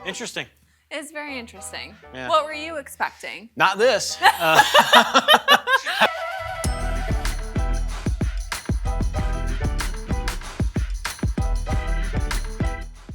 Interesting. It's very interesting. Yeah. What were you expecting? Not this.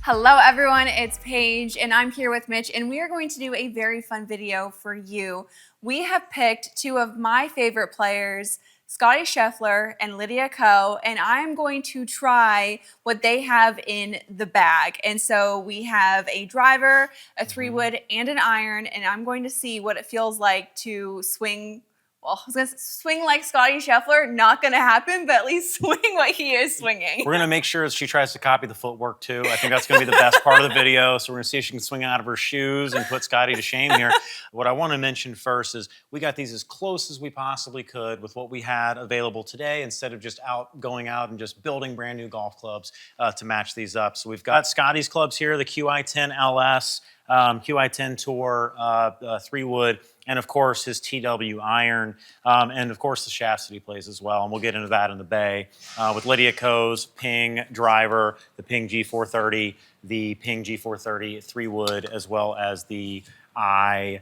Hello everyone, it's Paige and I'm here with Mitch and we are going to do a very fun video for you. We have picked two of my favorite players, Scottie Scheffler and Lydia'S, and I'm going to try what they have in the bag. And so we have a driver, a 3-wood, and an iron, and I'm going to see what it feels like to swing. Well, I was going to swing like Scottie Scheffler. Not going to happen, but at least swing what he is swinging. We're going to make sure she tries to copy the footwork, too. I think that's going to be the best part of the video. So we're going to see if she can swing out of her shoes and put Scotty to shame here. What I want to mention first is we got these as close as we possibly could with what we had available today instead of just going out and just building brand new golf clubs to match these up. So we've got Scotty's clubs here, the QI10 LS, QI10 Tour, 3-wood, and of course his TW iron, and of course the shafts that he plays as well. And we'll get into that in the bay with Lydia'S Ping driver, the Ping G430, the Ping G430 3-wood, as well as the I230.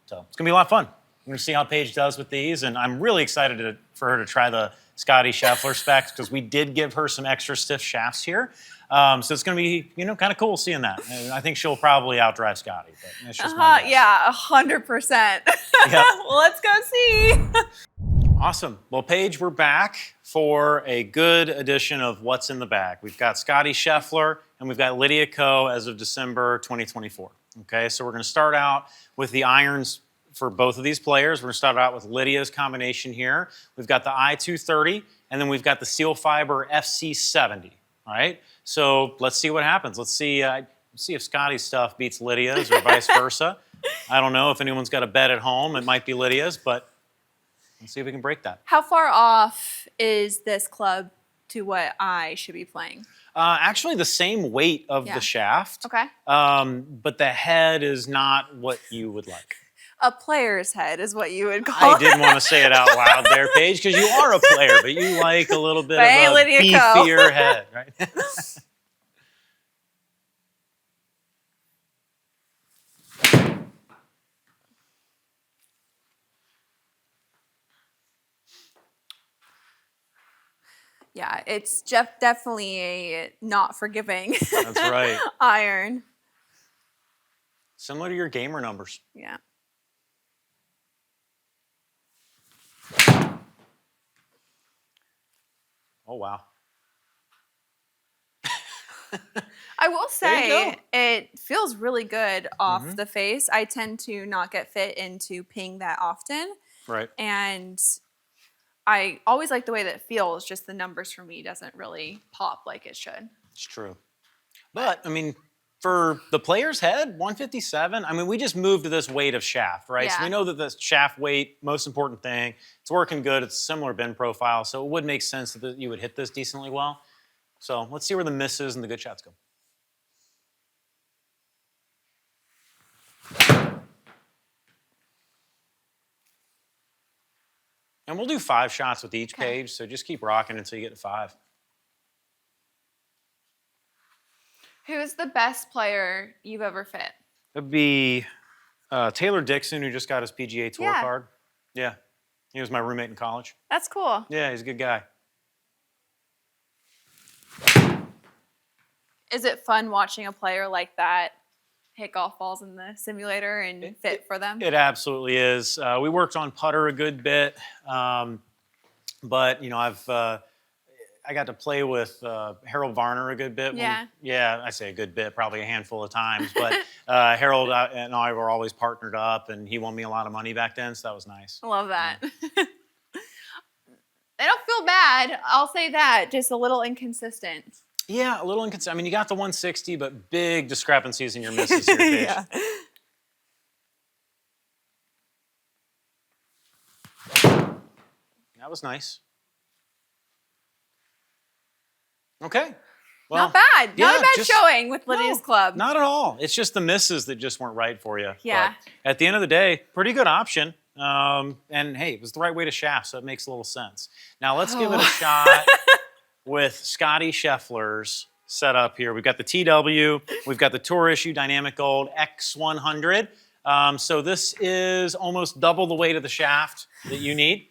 So it's gonna be a lot of fun. We're gonna see how Paige does with these, and I'm really excited for her to try the Scottie Scheffler specs because we did give her some extra stiff shafts here. So it's going to be, kind of cool seeing that. And I think she'll probably outdrive Scotty. But that's just my guess. Yeah, 100%. Yep. Well, let's go see. Awesome. Well, Paige, we're back for a good edition of What's in the Bag. We've got Scottie Scheffler and we've got Lydia'S as of December 2024. Okay, so we're going to start out with the irons for both of these players. We're going to start out with Lydia'S combination here. We've got the I230 and then we've got the Steel Fiber FC70. All right, so let's see what happens. Let's see if Scotty's stuff beats Lydia'S or vice versa. I don't know if anyone's got a bet at home. It might be Lydia'S, but let's see if we can break that. How far off is this club to what I should be playing? Actually, the same weight of the shaft. Okay. But the head is not what you would like. A player's head is what you would call it. I didn't want to say it out loud there, Paige, because you are a player, but you like a little bit of a beefier head, right? Yeah, it's definitely a not forgiving That's right. iron. Similar to your gamer numbers. Yeah. Oh, wow. I will say it feels really good off the face. I tend to not get fit into Ping that often. Right. And I always like the way that it feels, just the numbers for me doesn't really pop like it should. It's true. But, I mean, for the player's head, 157, I mean, we just moved to this weight of shaft, right? Yeah. So we know that the shaft weight, most important thing, it's working good. It's a similar bend profile, so it would make sense that you would hit this decently well. So let's see where the misses and the good shots go. And we'll do 5 shots with each page, so just keep rocking until you get to 5. Who's the best player you've ever fit? It'd be Taylor Dixon, who just got his PGA Tour card. Yeah. He was my roommate in college. That's cool. Yeah, he's a good guy. Is it fun watching a player like that hit golf balls in the simulator and fit for them? It absolutely is. We worked on putter a good bit, but I got to play with Harold Varner a good bit. Yeah. I say a good bit, probably a handful of times. But Harold and I were always partnered up, and he won me a lot of money back then, so that was nice. I love that. Yeah. They don't feel bad. I'll say that. Just a little inconsistent. Yeah, a little inconsistent. I mean, you got the 160, but big discrepancies in your misses here, Paige. Yeah. That was nice. Okay. Well, not bad. Not a bad showing with Lydia'S club. Not at all. It's just the misses that just weren't right for you. Yeah. But at the end of the day, pretty good option. And hey, it was the right way to shaft, so it makes a little sense. Now let's give it a shot with Scottie Scheffler's setup here. We've got the TW, we've got the Tour Issue Dynamic Gold X100. So this is almost double the weight of the shaft that you need.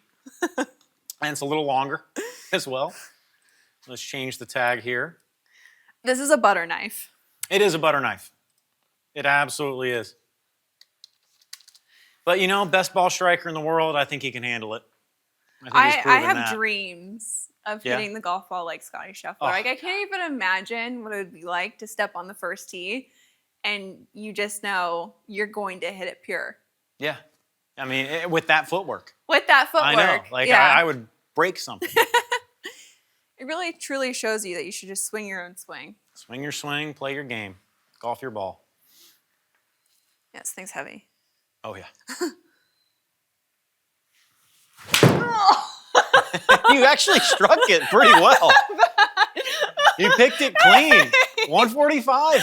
And it's a little longer as well. Let's change the tag here. This is a butter knife. It is a butter knife. It absolutely is. But, you know, best ball striker in the world, I think he can handle it. I have dreams of hitting the golf ball like Scotty Scheffler. Oh, like, I can't even imagine what it would be like to step on the first tee and you just know you're going to hit it pure. Yeah. I mean, with that footwork. With that footwork. I know. Like, yeah. I would break something. It really, truly shows you that you should just swing your own swing. Swing your swing, play your game. Golf your ball. Yeah, this thing's heavy. Oh, yeah. Oh. You actually struck it pretty well. You picked it clean. 145.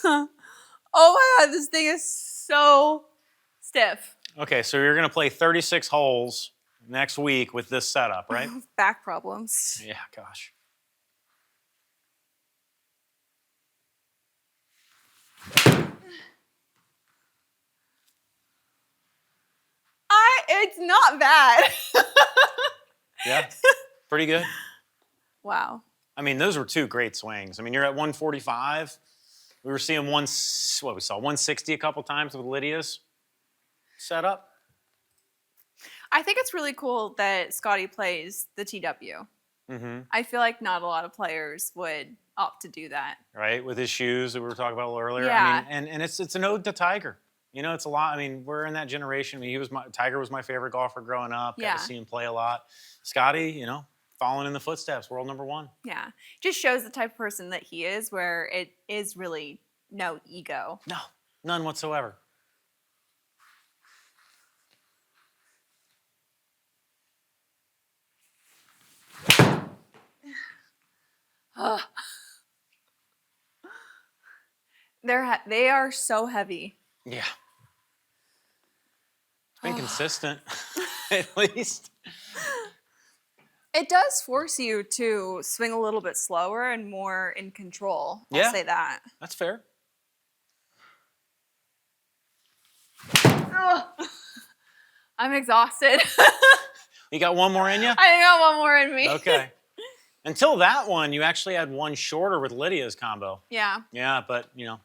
Oh my God, this thing is so stiff. Okay, so you're going to play 36 holes next week with this setup, right? Back problems. Yeah, gosh. It's not bad. Yeah, pretty good. Wow. I mean, those were two great swings. I mean, you're at 145. We were seeing 160 a couple times with Lydia'S setup. I think it's really cool that Scotty plays the TW. Mm-hmm. I feel like not a lot of players would opt to do that. Right, with his shoes that we were talking about a little earlier. Yeah. I mean, and it's an ode to Tiger. You know, it's a lot. I mean, we're in that generation. I mean, Tiger was my favorite golfer growing up. Got to see him play a lot. Scotty, you know, following in the footsteps, world number one. Yeah, just shows the type of person that he is, where it is really no ego. No, none whatsoever. They are so heavy. Yeah. It's been consistent, at least. It does force you to swing a little bit slower and more in control. I'll say that. That's fair. I'm exhausted. You got one more in you? I got one more in me. Okay. Until that one, you actually had one shorter with Lydia'S combo. Yeah. Yeah, but, you know.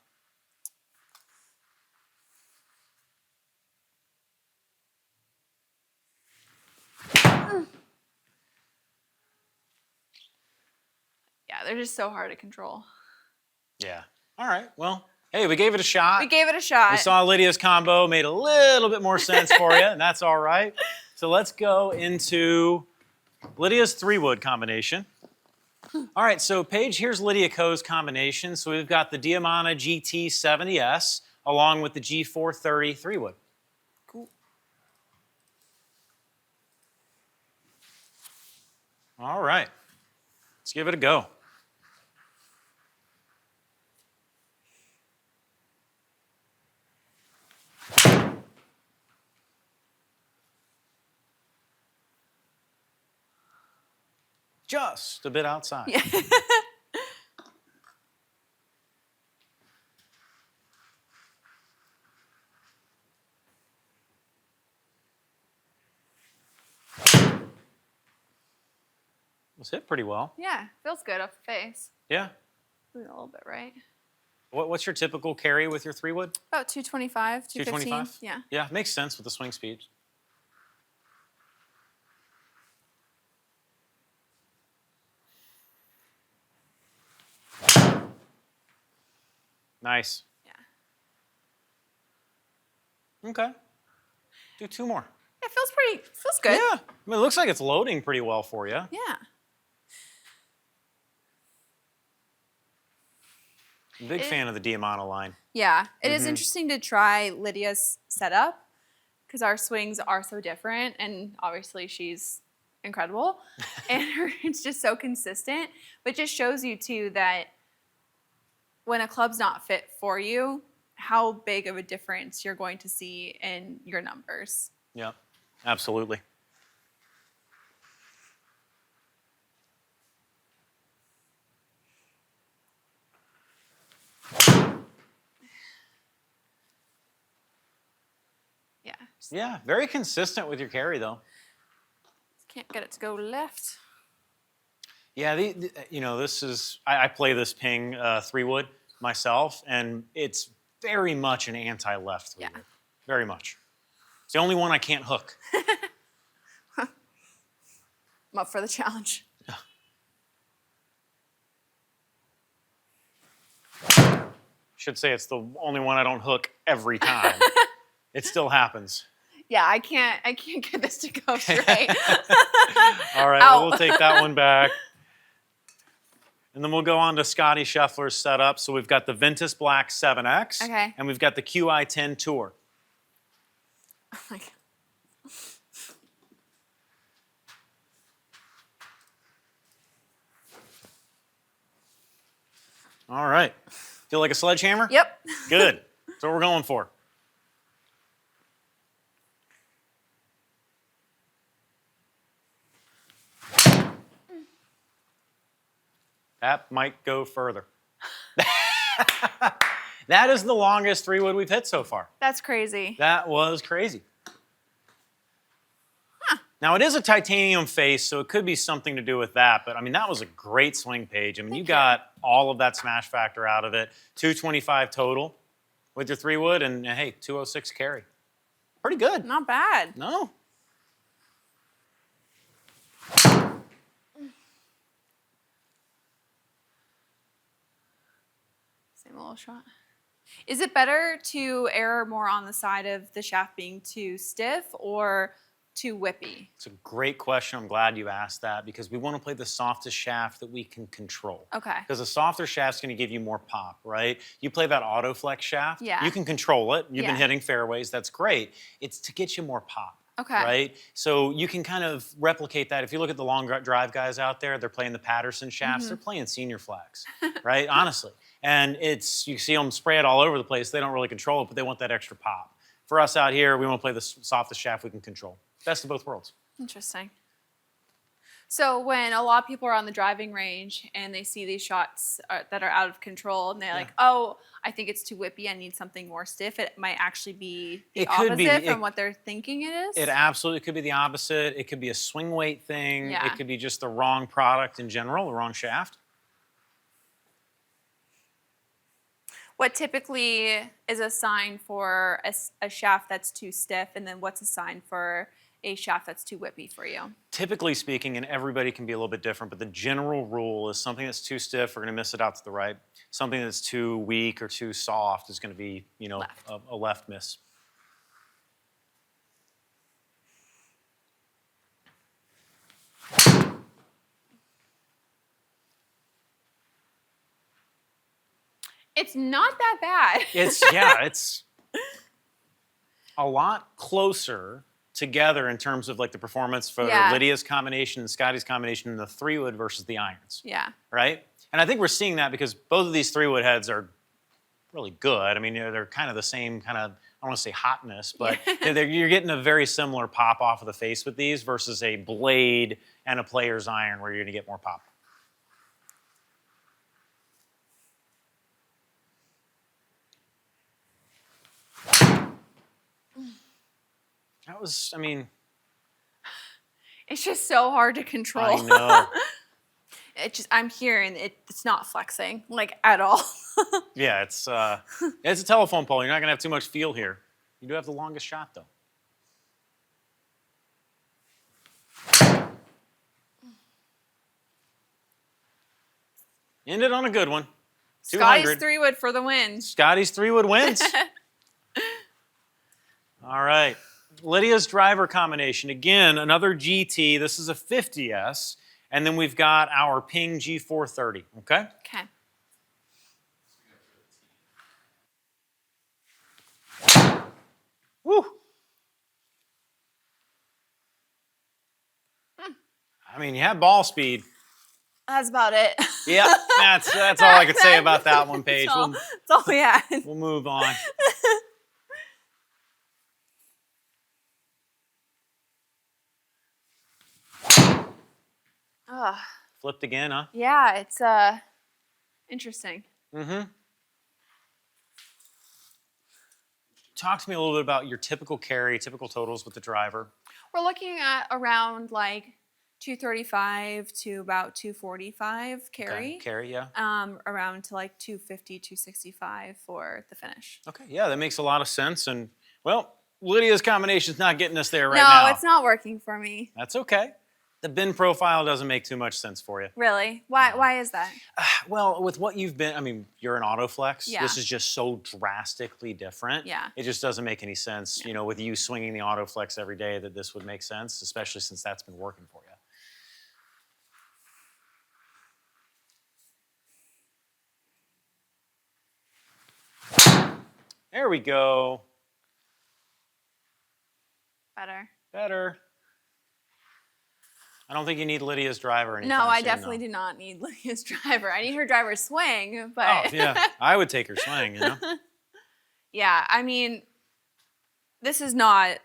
Yeah, they're just so hard to control. Yeah. All right. Well, hey, we gave it a shot. We gave it a shot. We saw Lydia'S combo, made a little bit more sense for you, and that's all right. So let's go into Lydia'S 3-wood combination. All right, so Paige, here's Lydia Ko's combination. So we've got the Diamana GT70S along with the G430 3-wood. Cool. All right, let's give it a go. Just a bit outside. Yeah. Was hit pretty well. Yeah, feels good off the face. Yeah. A little bit, right? What's your typical carry with your 3-wood? About 225, 215. 225? Yeah. Yeah, makes sense with the swing speed. Nice. Yeah. Okay. Do two more. It feels good. Yeah. I mean, it looks like it's loading pretty well for you. Yeah. Big fan of the Diamana line. Yeah. It is interesting to try Lydia'S setup because our swings are so different, and obviously she's incredible. And it's just so consistent. But it just shows you, too, that when a club's not fit for you, how big of a difference you're going to see in your numbers. Yeah, absolutely. Yeah, very consistent with your carry, though. Can't get it to go left. Yeah, this is, I play this ping 3-wood myself, and it's very much an anti-left 3-wood. Yeah. Very much. It's the only one I can't hook. I'm up for the challenge. Should say it's the only one I don't hook every time. It still happens. Yeah, I can't get this to go straight. All right, well, we'll take that one back. And then we'll go on to Scotty Scheffler's setup. So we've got the Ventus Black 7X. Okay. And we've got the QI10 Tour. Oh my God. All right. Feel like a sledgehammer? Yep. Good. That's what we're going for. That might go further. That is the longest 3-wood we've hit so far. That's crazy. That was crazy. Huh. Now, it is a titanium face, so it could be something to do with that. But, I mean, that was a great swing, Paige. I mean, you got all of that smash factor out of it. 225 total with your 3-wood, and, hey, 206 carry. Pretty good. Not bad. No. Same little shot. Is it better to err more on the side of the shaft being too stiff or too whippy? It's a great question. I'm glad you asked that because we want to play the softest shaft that we can control. Okay. Because a softer shaft's going to give you more pop, right? You play that auto flex shaft. Yeah. You can control it. You've been Yeah. hitting fairways. That's great. It's to get you more pop. Okay. Right? So you can kind of replicate that. If you look at the long drive guys out there, they're playing the Patterson shafts. They're playing senior flags, right? Honestly. And you see them spray it all over the place. They don't really control it, but they want that extra pop. For us out here, we want to play the softest shaft we can control. Best of both worlds. Interesting. So when a lot of people are on the driving range and they see these shots that are out of control and they're like, oh, I think it's too whippy, I need something more stiff, it might actually be the opposite from what they're thinking it is? It absolutely could be the opposite. It could be a swing weight thing. Yeah. It could be just the wrong product in general, the wrong shaft. What typically is a sign for a shaft that's too stiff, and then what's a sign for a shaft that's too whippy for you? Typically speaking, and everybody can be a little bit different, but the general rule is something that's too stiff, we're going to miss it out to the right. Something that's too weak or too soft is going to be, Left. a left miss. It's not that bad. It's a lot closer together in terms of like the performance for Lydia'S combination and Scotty's combination in the 3-wood versus the irons. Yeah. Right? And I think we're seeing that because both of these 3-wood heads are really good. I mean, they're kind of the same kind of, I don't want to say hotness, but you're getting a very similar pop off of the face with these versus a blade and a player's iron where you're going to get more pop. That was, I mean... It's just so hard to control. I know. I'm hearing it's not flexing, like, at all. Yeah, it's a telephone pole. You're not going to have too much feel here. You do have the longest shot, though. Ended on a good one. Scotty's 3-wood for the win. Scotty's 3-wood wins. All right. Lydia'S driver combination. Again, another GT. This is a 50S. And then we've got our Ping G430. Okay? Okay. Woo. I mean, you have ball speed. That's about it. Yeah, that's all I could say about that one, Paige. That's all we had. We'll move on. Flipped again, huh? Yeah, it's interesting. Mm-hmm. talk to me a little bit about your typical carry, typical totals with the driver. We're looking at around like 235 to about 245 carry. Okay. Carry, yeah. Around to like 250, 265 for the finish. Okay, yeah, that makes a lot of sense. And, well, Lydia'S combination's not getting us there right now. No, it's not working for me. That's okay. The bin profile doesn't make too much sense for you. Really? Why is that? Well, with what you've been, I mean, you're an autoflex. Yeah. This is just so drastically different. Yeah. It just doesn't make any sense, you know, with you swinging the autoflex every day that this would make sense, especially since that's been working for you. There we go. Better. Better. I don't think you need Lydia'S driver anytime No, I soon, definitely though. do not need Lydia'S driver. I need her driver swing, but Oh, yeah. I would take her swing, you know? yeah, I mean, this is not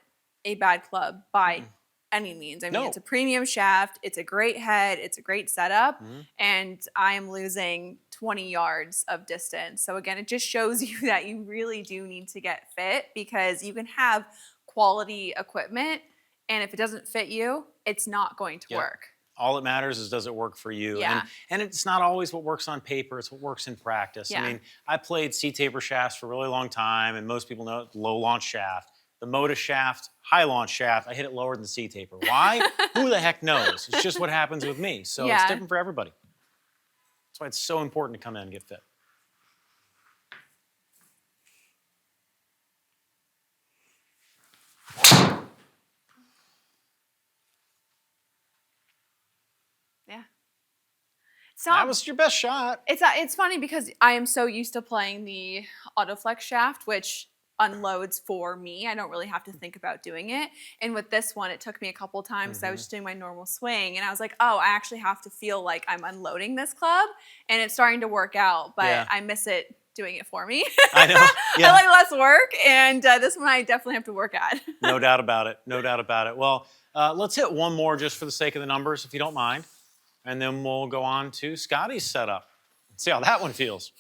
a bad club by any means. I mean, No. it's a premium shaft, it's a great head, it's a great setup, Mhm. and I am losing 20 yards of distance. So again, it just shows you that you really do need to get fit, because you can have quality equipment, and if it doesn't fit you, it's not going to Yeah. work. All that matters is, does it work for you? Yeah. And it's not always what works on paper, it's what works in practice. Yeah. I mean, I played C-taper shafts for a really long time, and most people know low launch shaft. The Moda shaft, high launch shaft, I hit it lower than C-taper. Why? Who the heck knows? It's just what happens with me. So Yeah. it's different for everybody. That's why it's so important to come in and get fit. Yeah. That was your best shot. It's funny because I am so used to playing the autoflex shaft, which unloads for me. I don't really have to think about doing it. And with this one, it took me a couple times. So I was just doing my normal swing, and I was like, oh, I actually have to feel like I'm unloading this club, and it's starting to work out. But Yeah. I miss it doing it for me. I know. Yeah. I like less work, and this one I definitely have to work at. No doubt about it. No doubt about it. Well, let's hit one more just for the sake of the numbers, if you don't mind. And then we'll go on to Scotty's setup. See how that one feels.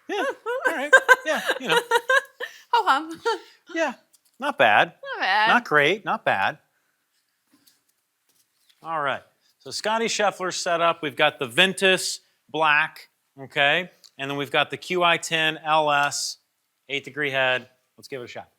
Yeah. All right. Yeah. You know. Ho hum. Yeah. Not bad. Not bad. Not great. Not bad. All right. So Scotty Scheffler setup. We've got the Ventus black. Okay. And then we've got the QI10 LS 8-degree head. Let's give it a shot.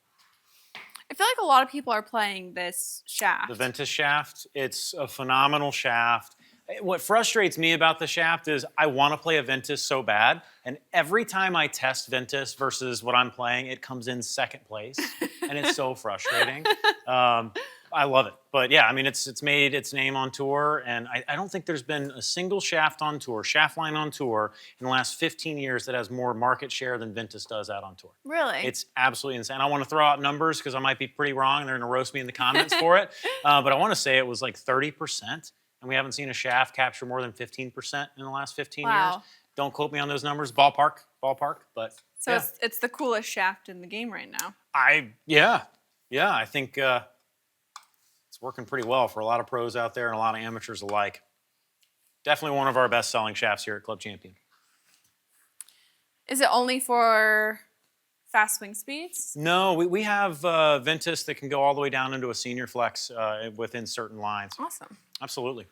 I feel like a lot of people are playing this shaft. The Ventus shaft, it's a phenomenal shaft. What frustrates me about the shaft is I want to play a Ventus so bad, and every time I test Ventus versus what I'm playing, it comes in second place, and it's so frustrating. I love it. But yeah, I mean, it's made its name on tour, and I don't think there's been a single shaft on tour, shaft line on tour, in the last 15 years that has more market share than Ventus does out on tour. Really? It's absolutely insane. I want to throw out numbers because I might be pretty wrong, and they're going to roast me in the comments for it. But I want to say it was like 30%, and we haven't seen a shaft capture more than 15% in the last 15 years. Wow. Don't quote me on those numbers. Ballpark, but So yeah. it's the coolest shaft in the game right now. Yeah, I think it's working pretty well for a lot of pros out there and a lot of amateurs alike. Definitely one of our best-selling shafts here at Club Champion. Is it only for fast swing speeds? No, we have Ventus that can go all the way down into a senior flex within certain lines. Awesome. Absolutely.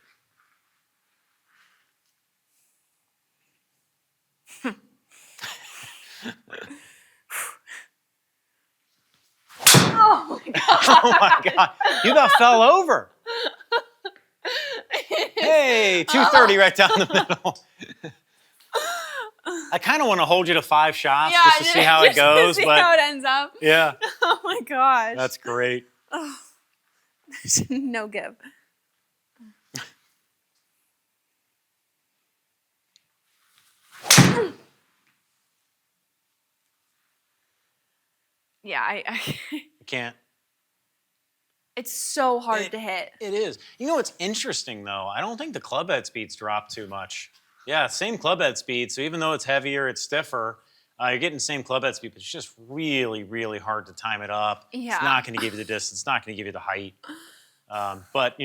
Oh my god. Oh my God, you about fell over. Hey, 230 right down the middle. I kind of want to hold you to 5 shots just to see how it goes, see but how it ends up. yeah, Oh my gosh. that's great. Oh, there's no give. Yeah, I You can't. it's so hard to hit. It is. You know what's interesting though? I don't think the club head speeds drop too much. Yeah, same club head speed. So even though it's heavier, it's stiffer. You're getting the same club head speed, but it's just really, really hard to time it up. Yeah. It's not going to give you the distance. It's not going to give you the height. But,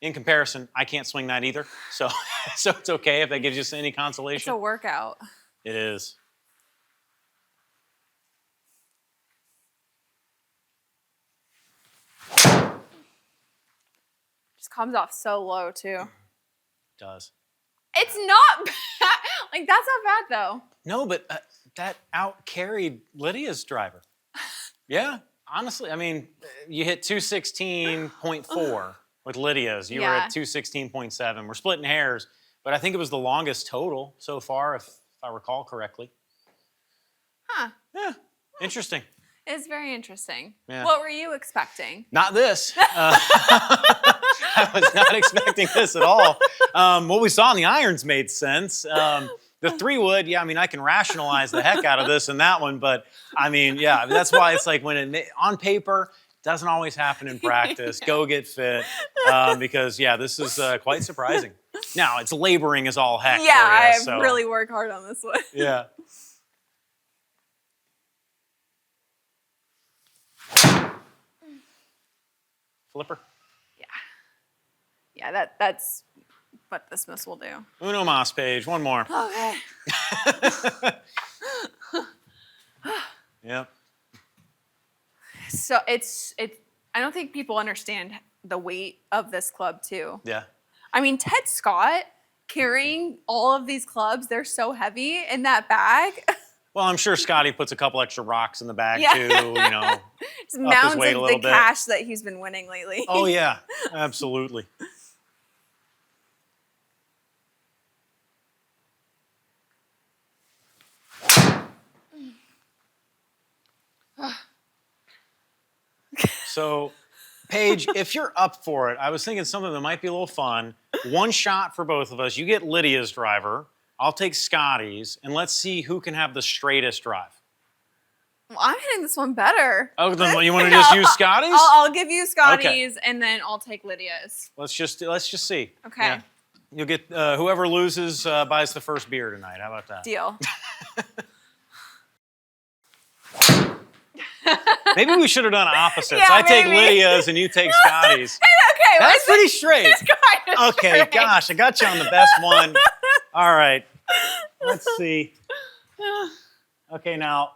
in comparison, I can't swing that either. So, so it's okay if that gives you any consolation. It's a workout. It is. Just comes off so low too. It does. It's not bad. Like, that's not bad though. No, but that out-carried Lydia'S driver. Yeah, honestly, I mean, you hit 216.4 with Lydia'S. You were Yeah. at 216.7. We're splitting hairs, but I think it was the longest total so far, if I recall correctly. Huh. Yeah, interesting. It's very interesting. Yeah. What were you expecting? Not this. I was not expecting this at all. What we saw in the irons made sense. The 3-wood, yeah, I mean, I can rationalize the heck out of this and that one, but I mean, yeah, that's why it's like when on paper, doesn't always happen in practice. Yeah. Go get fit, because yeah, this is quite surprising. Now it's laboring as all heck. Yeah, for you, I so, really work hard on this one. Yeah. Flipper. Yeah, that's what this miss will do. Uno mas, Paige. One more. Okay. Yep. So it's I don't think people understand the weight of this club too. Yeah. I mean, Ted Scott carrying all of these clubs, they're so heavy in that bag. Well, I'm sure Scotty puts a couple extra rocks in the bag Yeah. too, Just his mounds weight a of little the bit. cash that he's been winning lately. Oh yeah, absolutely. So, Paige, if you're up for it, I was thinking something that might be a little fun. One shot for both of us. You get Lydia'S driver. I'll take Scotty's, and let's see who can have the straightest drive. Well, I'm hitting this one better. Oh, then you want to just use Scotty's? I'll give you Scotty's, and then I'll take Lydia'S. Let's just see. Okay. Yeah. You'll get whoever loses buys the first beer tonight. How about that? Deal. Maybe we should have done opposites. Yeah, I take maybe. Lydia'S and you take Scotty's. Okay, That's pretty straight. It's kind of Okay, straight. gosh, I got you on the best one. All right, let's see. Okay, now,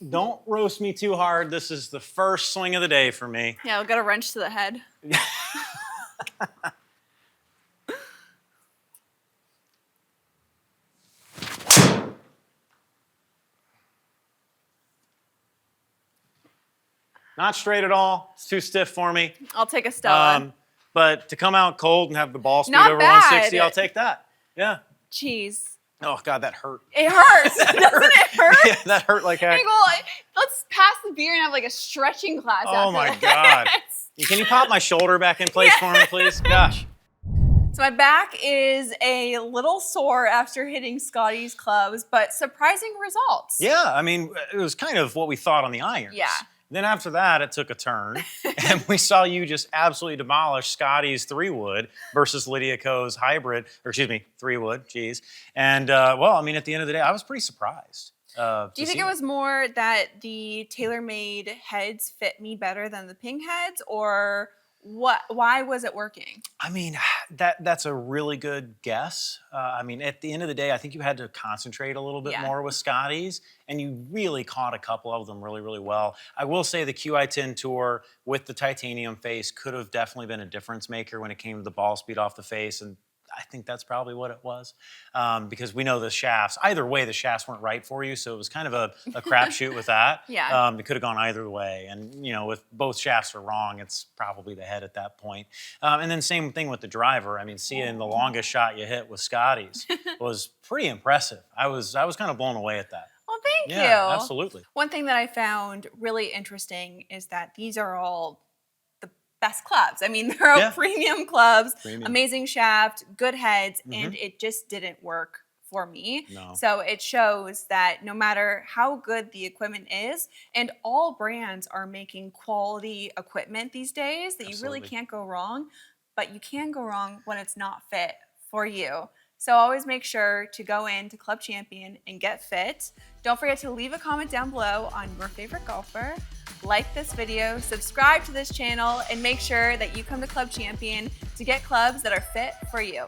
don't roast me too hard. This is the first swing of the day for me. Yeah, we'll get a wrench to the head. Not straight at all. It's too stiff for me. I'll take a Stella. But to come out cold and have the ball speed Not over bad. 160, I'll take that. Yeah. Jeez. Oh, God, that hurt. It hurts. Doesn't it hurt? Yeah, that hurt like heck. Hey, well, let's pass the beer and have like a stretching class Oh, after my this. God. Can you pop my shoulder back in place for me, please? Gosh. So my back is a little sore after hitting Scotty's clubs, but surprising results. Yeah, I mean, it was kind of what we thought on the irons. Yeah. Then after that, it took a turn, and we saw you just absolutely demolish Scotty's 3-wood versus Lydia'S hybrid, or excuse me, 3-wood, geez. And, well, I mean, at the end of the day, I was pretty surprised. Do you think it was more that the tailor-made heads fit me better than the ping heads, or what? Why was it working? I mean, that's a really good guess. I mean, at the end of the day, I think you had to concentrate a little bit more with Scotty's, and you really caught a couple of them really, really well. I will say the QI10 Tour with the titanium face could have definitely been a difference maker when it came to the ball speed off the face, and I think that's probably what it was, because we know the shafts. Either way, the shafts weren't right for you, so it was kind of a crapshoot with that. Yeah. It could have gone either way, and with both shafts are wrong, it's probably the head at that point. And then same thing with the driver. I mean, seeing the longest shot you hit with Scotty's was pretty impressive. I was kind of blown away at that. Well, thank you. Yeah, absolutely. One thing that I found really interesting is that these are all the best clubs. I mean, they're all premium clubs, amazing shaft, good heads, and it just didn't work for me. No. So it shows that no matter how good the equipment is, and all brands are making quality equipment these days that you really can't go wrong, but you can go wrong when it's not fit for you. So always make sure to go into Club Champion and get fit. Don't forget to leave a comment down below on your favorite golfer. Like this video, subscribe to this channel, and make sure that you come to Club Champion to get clubs that are fit for you.